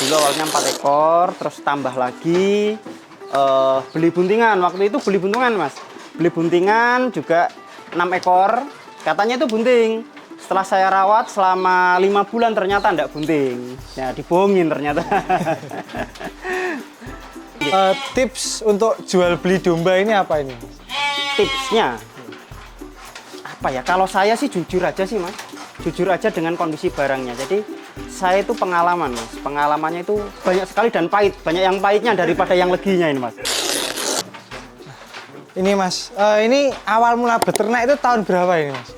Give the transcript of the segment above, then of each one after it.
dulu awalnya 4 ekor, terus tambah lagi beli buntingan. Waktu itu beli buntingan mas, beli buntingan juga 6 ekor, katanya itu bunting. Setelah saya rawat selama 5 bulan ternyata enggak bunting, ya dibohongin ternyata. Tips untuk jual beli domba ini apa ini? Tipsnya apa ya? Kalau saya sih jujur aja sih mas, jujur aja dengan kondisi barangnya. Jadi saya itu pengalaman mas, pengalamannya itu banyak sekali dan pahit, banyak yang pahitnya daripada yang leginya ini mas. Ini mas, ini awal mula beternak itu tahun berapa ini mas?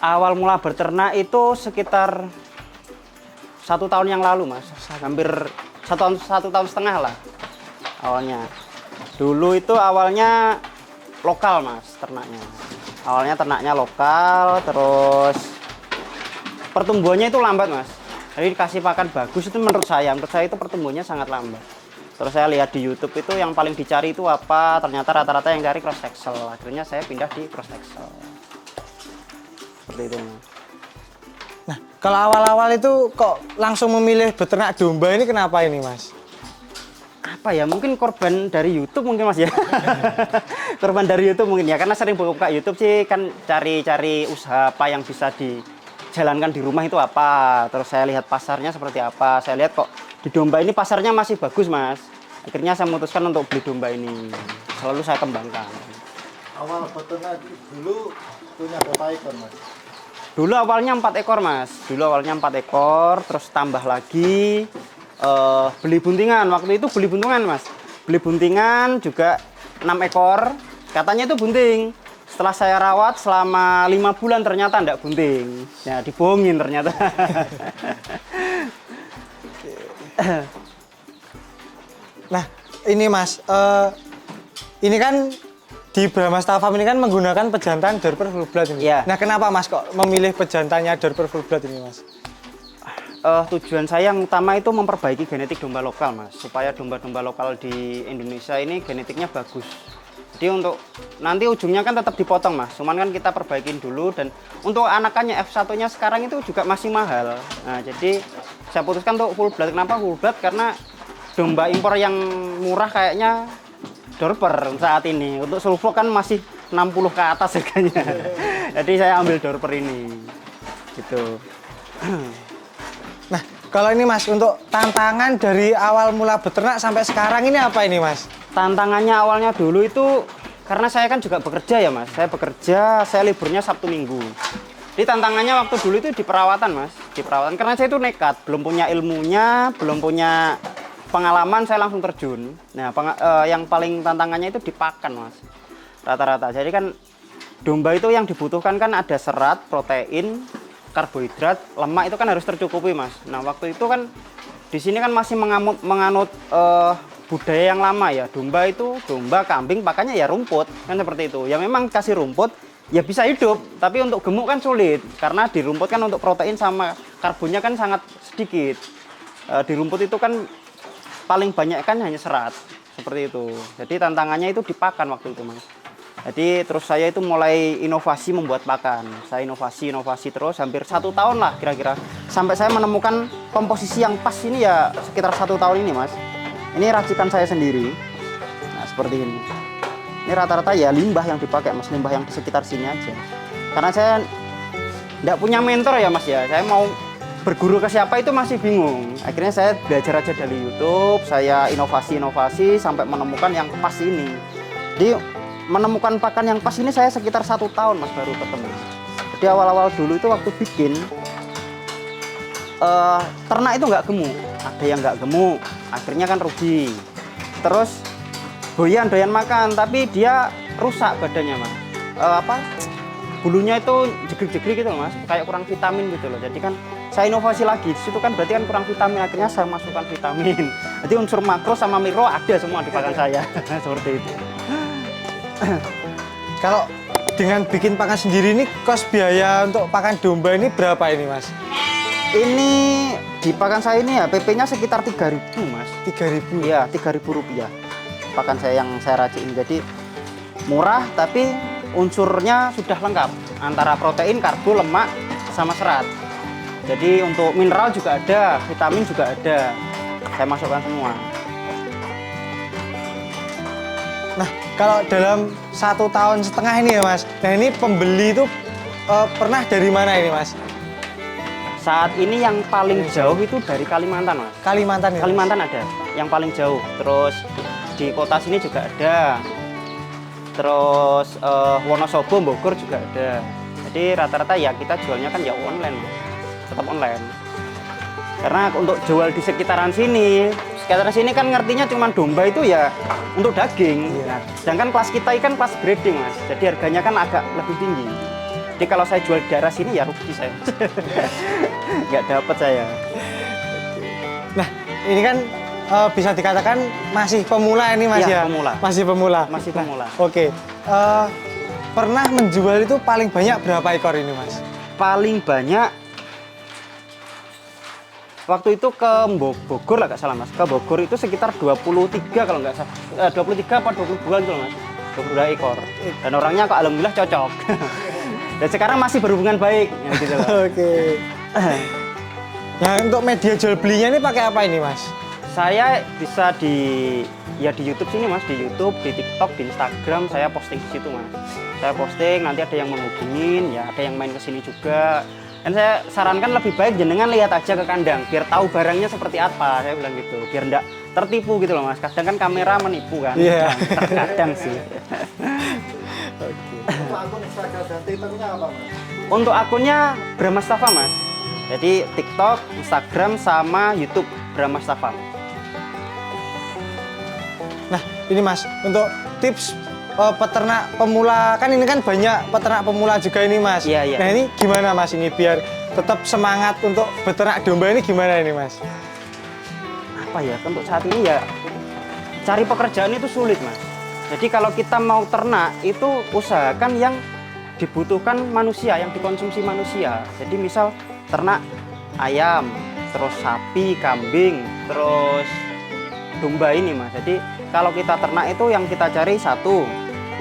Awal mula beternak itu sekitar 1 tahun yang lalu mas, hampir 1 tahun setengah lah awalnya. Dulu itu awalnya lokal mas ternaknya, awalnya ternaknya lokal, terus pertumbuhannya itu lambat mas. Jadi dikasih pakan bagus itu menurut saya itu pertumbuhannya sangat lambat. Terus saya lihat di YouTube itu yang paling dicari itu apa, ternyata rata-rata yang cari cross texel. Akhirnya saya pindah di cross texel. Seperti itu mas. Nah, kalau awal-awal itu kok langsung memilih beternak domba ini kenapa ini mas? Apa ya, mungkin korban dari YouTube mungkin mas ya. Korban dari YouTube mungkin ya, karena sering buka YouTube sih kan, cari-cari usaha apa yang bisa dijalankan di rumah itu apa. Terus saya lihat pasarnya seperti apa, saya lihat kok di domba ini pasarnya masih bagus mas. Akhirnya saya memutuskan untuk beli domba ini, selalu saya kembangkan. Awal beternak dulu punya berapa ekor mas? Dulu awalnya 4 ekor mas, dulu awalnya 4 ekor, terus tambah lagi beli buntingan. Waktu itu beli buntingan mas, beli buntingan juga 6 ekor, katanya itu bunting. Setelah saya rawat selama 5 bulan ternyata enggak bunting, ya dibohongin ternyata. Nah, ini mas, ini kan di Brahma Star Farm ini kan menggunakan pejantan Dorper Full Blood ini. Ya. Nah, kenapa mas kok memilih pejantannya Dorper Full Blood ini mas? Tujuan saya yang utama itu memperbaiki genetik domba lokal mas, supaya domba-domba lokal di Indonesia ini genetiknya bagus. Jadi untuk nanti ujungnya kan tetap dipotong mas, cuman kan kita perbaikin dulu. Dan untuk anakannya F1-nya sekarang itu juga masih mahal. Nah jadi saya putuskan untuk full blood. Kenapa full blood? Karena domba impor yang murah kayaknya Dorper saat ini. Untuk sulfok kan masih 60 ke atas harganya. Jadi saya ambil Dorper ini gitu. Nah, kalau ini mas, untuk tantangan dari awal mula beternak sampai sekarang ini apa ini mas? Tantangannya awalnya dulu itu karena saya kan juga bekerja ya mas. Saya bekerja, saya liburnya Sabtu Minggu. Jadi tantangannya waktu dulu itu di perawatan mas, di perawatan. Karena saya itu nekat, belum punya ilmunya, belum punya pengalaman, saya langsung terjun. Nah, yang paling tantangannya itu di pakan mas, rata-rata. Jadi kan domba itu yang dibutuhkan kan ada serat, protein, karbohidrat, lemak itu kan harus tercukupi mas. Nah waktu itu kan di sini kan masih menganut budaya yang lama ya. Domba itu, domba, kambing pakannya ya rumput kan seperti itu. Ya memang kasih rumput ya bisa hidup, tapi untuk gemuk kan sulit karena di rumput kan untuk protein sama karbonnya kan sangat sedikit. Di rumput itu kan paling banyak kan hanya serat seperti itu. Jadi tantangannya itu di pakan waktu itu mas. Jadi terus saya itu mulai inovasi membuat pakan. Saya inovasi terus hampir 1 tahun lah kira-kira. Sampai saya menemukan komposisi yang pas ini ya sekitar 1 tahun ini mas. Ini racikan saya sendiri. Nah seperti ini. Ini rata-rata ya limbah yang dipakai mas, limbah yang di sekitar sini aja. Karena saya tidak punya mentor ya mas ya. Saya mau berguru ke siapa itu masih bingung. Akhirnya saya belajar aja dari YouTube. Saya inovasi sampai menemukan yang pas ini. Jadi menemukan pakan yang pas ini saya sekitar 1 tahun mas baru ketemu. Jadi awal-awal dulu itu waktu bikin ternak itu nggak gemuk, ada yang nggak gemuk, akhirnya kan rugi. Terus doyan makan tapi dia rusak badannya mas. Bulunya itu jegrek-jegrek gitu loh mas, kayak kurang vitamin gitu loh. Jadi kan saya inovasi lagi, di situ kan berarti kan kurang vitamin, akhirnya saya masukkan vitamin. Jadi unsur makro sama mikro ada semua di pakan saya. Seperti itu. Kalau dengan bikin pakan sendiri ini kos biaya untuk pakan domba ini berapa ini mas? Ini di pakan saya ini ya PP-nya sekitar 3.000 mas. 3.000? Iya 3.000 rupiah pakan saya yang saya racik ini. Jadi murah tapi unsurnya sudah lengkap antara protein, karbo, lemak, sama serat. Jadi untuk mineral juga ada, vitamin juga ada. saya masukkan semua. Nah, kalau dalam 1,5 tahun ini ya Mas, nah ini pembeli itu pernah dari mana ini Mas? Saat ini yang paling jauh itu dari Kalimantan, Mas. Kalimantan ya? Kalimantan ada, yang paling jauh. Terus di kota sini juga ada. Terus Wonosobo, Bogor juga ada. Jadi rata-rata ya kita jualnya kan ya online, Mas. Tetap online. Karena untuk jual di sekitaran sini kan ngertinya cuma domba itu ya untuk daging. Iya. Sedangkan kelas kita kan kelas breeding, Mas. Jadi harganya kan agak lebih tinggi. Jadi kalau saya jual di daerah sini ya rugi saya. Nggak dapat saya. Nah, ini kan bisa dikatakan masih pemula ini Mas Iya, ya? pemula. Masih pemula. Masih pemula. Oke. Pernah menjual itu paling banyak berapa ekor ini Mas? Paling banyak waktu itu ke Bogor lah, nggak salah Mas. Ke Bogor itu sekitar 23 kalau nggak salah. 23 apa 22 gitu loh Mas. 22 ekor. Dan orangnya kok alhamdulillah cocok. Dan sekarang masih berhubungan baik. Ya, gitu loh. Oke. Nah, untuk media jual belinya ini pakai apa ini Mas? Saya bisa di YouTube sini Mas, di YouTube, di TikTok, di Instagram saya posting di situ Mas. Saya posting, nanti ada yang menghubungin, ya ada yang main ke sini juga. Dan saya sarankan lebih baik jenengan lihat aja ke kandang, biar tahu barangnya seperti apa, saya bilang gitu. Biar enggak tertipu gitu loh Mas. Kadang kan kamera menipu kan. Iya. Terkadang sih. Oke. Untuk akun Instagram dan Twitternya apa Mas? Untuk akunnya Brahma Mustafa Mas. Jadi TikTok, Instagram sama YouTube Brahma Mustafa. Nah, ini Mas, untuk tips peternak pemula, kan ini kan banyak peternak pemula juga ini Mas. Iya, iya. Nah, ini gimana Mas ini biar tetap semangat untuk beternak domba ini gimana ini Mas? Apa ya, untuk saat ini ya cari pekerjaan itu sulit Mas. Jadi kalau kita mau ternak itu usahakan yang dibutuhkan manusia, yang dikonsumsi manusia. Jadi misal ternak ayam, terus sapi, kambing, terus domba ini Mas. Jadi kalau kita ternak itu yang kita cari satu,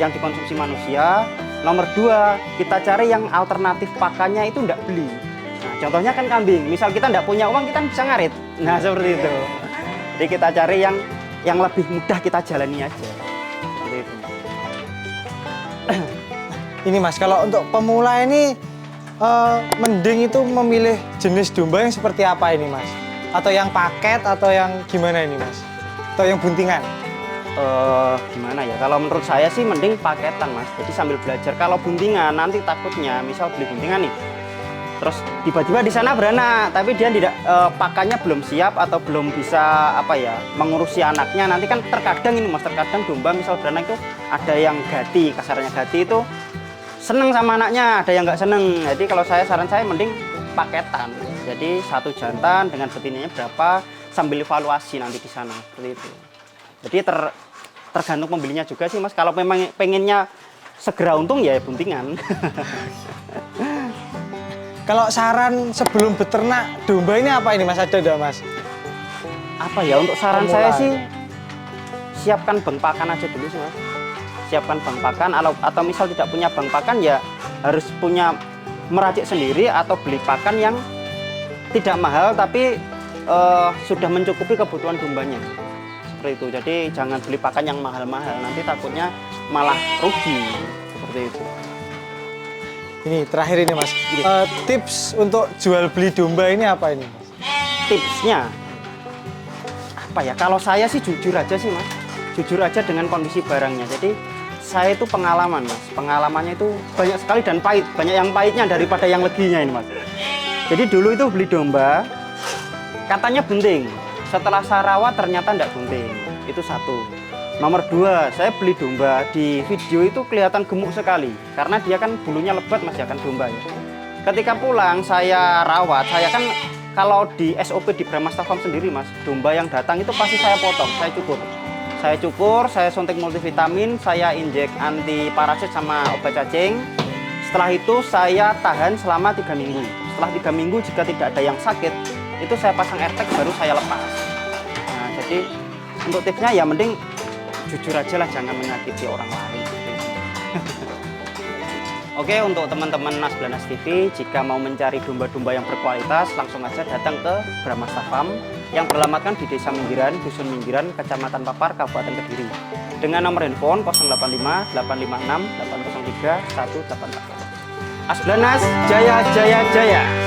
yang dikonsumsi manusia. Nomor dua, kita cari yang alternatif pakannya itu enggak beli. Nah, contohnya kan kambing. Misal kita enggak punya uang, kita bisa ngarit. Nah, seperti itu. Jadi kita cari yang lebih mudah kita jalani aja. Seperti itu. Ini Mas, kalau untuk pemula ini mending itu memilih jenis domba yang seperti apa ini Mas? Atau yang paket atau yang gimana ini Mas? Atau yang buntingan? Gimana ya? Kalau menurut saya sih mending paketan Mas. Jadi sambil belajar. Kalau buntingan nanti takutnya, misal beli buntingan nih, terus tiba-tiba di sana beranak, tapi dia tidak pakannya belum siap atau belum bisa apa ya mengurusi anaknya. Nanti kan terkadang ini Mas, terkadang domba misal beranak itu ada yang gati, kasarnya gati itu seneng sama anaknya, ada yang nggak seneng. Jadi kalau saran saya mending paketan. Jadi satu jantan dengan betinanya berapa, sambil evaluasi nanti di sana seperti itu. Jadi tergantung pembelinya juga sih Mas. Kalau memang pengennya segera untung ya buntingan. Kalau saran sebelum beternak domba ini apa ini Mas? Ada enggak Mas? Apa ya, untuk saran Pemula. saya sih siapkan bank pakan aja dulu sih Mas. Siapkan bank pakan, atau misal tidak punya bank pakan ya harus punya meracik sendiri atau beli pakan yang tidak mahal tapi sudah mencukupi kebutuhan dombanya. Seperti itu. Jadi jangan beli pakan yang mahal-mahal, nanti takutnya malah rugi. Seperti itu. Ini terakhir ini Mas. Tips untuk jual beli domba ini apa ini Mas? Tipsnya apa ya? Kalau saya sih jujur aja sih Mas. Jujur aja dengan kondisi barangnya. Jadi saya itu pengalaman Mas. Pengalamannya itu banyak sekali dan pahit. Banyak yang pahitnya daripada yang leginya ini Mas. Jadi dulu itu beli domba, katanya bunting. Setelah saya rawat ternyata tidak bunting. Itu satu. Nomor dua, saya beli domba, di video itu kelihatan gemuk sekali. Karena dia kan bulunya lebat Mas ya kan domba ya. Ketika pulang saya rawat, saya kan kalau di SOP di Brahma Mustafa sendiri Mas, domba yang datang itu pasti saya potong, saya cukur. Saya cukur, saya suntik multivitamin, saya injek anti parasit sama obat cacing. Setelah itu saya tahan selama 3 minggu. Setelah 3 minggu jika tidak ada yang sakit, itu saya pasang airtag baru saya lepas. Nah, jadi untuk tipsnya ya mending jujur aja lah, jangan menyakiti orang lain. Oke, untuk teman-teman Nasblanas TV, jika mau mencari domba-domba yang berkualitas, langsung aja datang ke Brahma Mustafa. yang beralamatkan di Desa Minggiran, Dusun Minggiran, Kecamatan Papar, Kabupaten Kediri. Dengan nomor handphone 085 856 803 184. Asblanas Jaya Jaya Jaya.